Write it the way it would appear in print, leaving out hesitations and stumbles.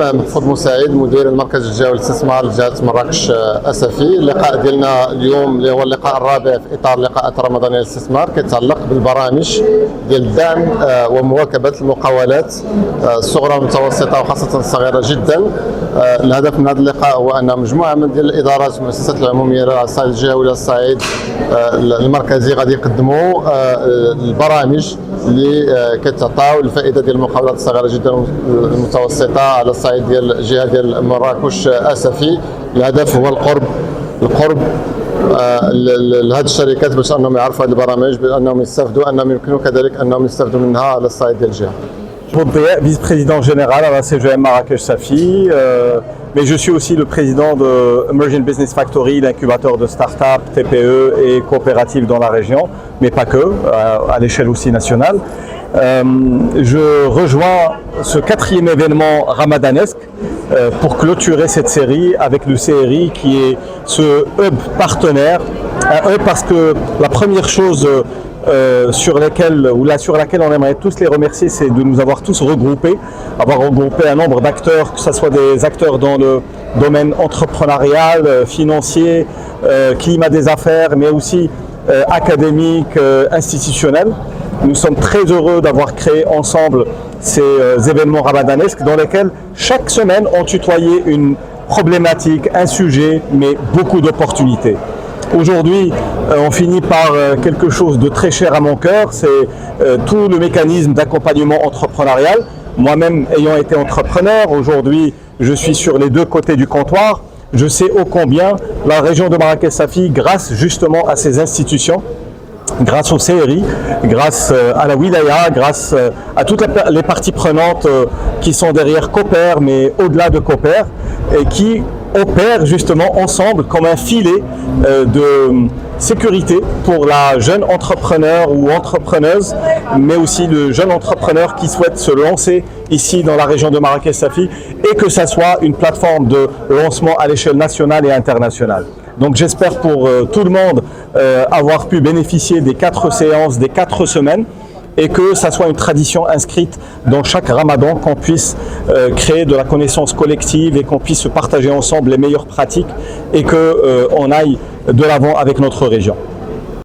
محفوظ مساعد مدير المركز الجهوي للاستثمار لجهة مراكش أسفي. اللقاء ديالنا اليوم اللي هو اللقاء الرابع في إطار اللقاءات الرمضانية للاستثمار كيتعلق بالبرامج ديال الدعم ومواكبة المقاولات الصغرى والمتوسطة وخاصة الصغيرة جدا. الهدف من هذا اللقاء هو أن مجموعة من ديال الإدارات والمؤسسات العمومية على الصعيد الجهوي وعلى الصعيد المركزي غادي يقدموا البرامج اللي كتعطاو الفائدة ديال المقاولات الصغيرة جدا والمتوسطة على الصعيد ديال الجهه ديال مراكش اسفي. الهدف هو القرب لهذه الشركات باش انهم يعرفوا هذه البرامج، بانهم يستافدوا، انهم يمكنوا كذلك انهم يستافدوا منها على الصعيد ديال الجهه. Vice-président général à la CGM Marrakech Safi, mais je suis aussi le président de Emerging Business Factory, l'incubateur de start-up, TPE et coopératives dans la région, mais pas que, à l'échelle aussi nationale. Je rejoins ce 4e événement ramadanesque pour clôturer cette série avec le CRI qui est ce hub partenaire. Un hub parce que la première chose sur laquelle on aimerait tous les remercier, c'est de nous avoir tous regroupés, avoir regroupé un nombre d'acteurs, que ce soit des acteurs dans le domaine entrepreneurial, financier, climat des affaires, mais aussi académique, institutionnel. Nous sommes très heureux d'avoir créé ensemble ces événements ramadanesques dans lesquels chaque semaine on tutoyait une problématique, un sujet, mais beaucoup d'opportunités. Aujourd'hui, on finit par quelque chose de très cher à mon cœur, c'est tout le mécanisme d'accompagnement entrepreneurial. Moi-même ayant été entrepreneur, aujourd'hui je suis sur les deux côtés du comptoir. Je sais ô combien la région de Marrakech Safi, grâce justement à ces institutions, grâce au CRI, grâce à la Wilaya, grâce à toutes les parties prenantes qui sont derrière Cooper, mais au-delà de Cooper, et qui opèrent justement ensemble comme un filet de sécurité pour la jeune entrepreneur ou entrepreneuse, mais aussi le jeune entrepreneur qui souhaite se lancer ici dans la région de Marrakech Safi, et que ça soit une plateforme de lancement à l'échelle nationale et internationale. Donc j'espère pour tout le monde avoir pu bénéficier des 4 séances, des 4 semaines, et que ça soit une tradition inscrite dans chaque ramadan, qu'on puisse créer de la connaissance collective et qu'on puisse se partager ensemble les meilleures pratiques et qu'on aille de l'avant avec notre région.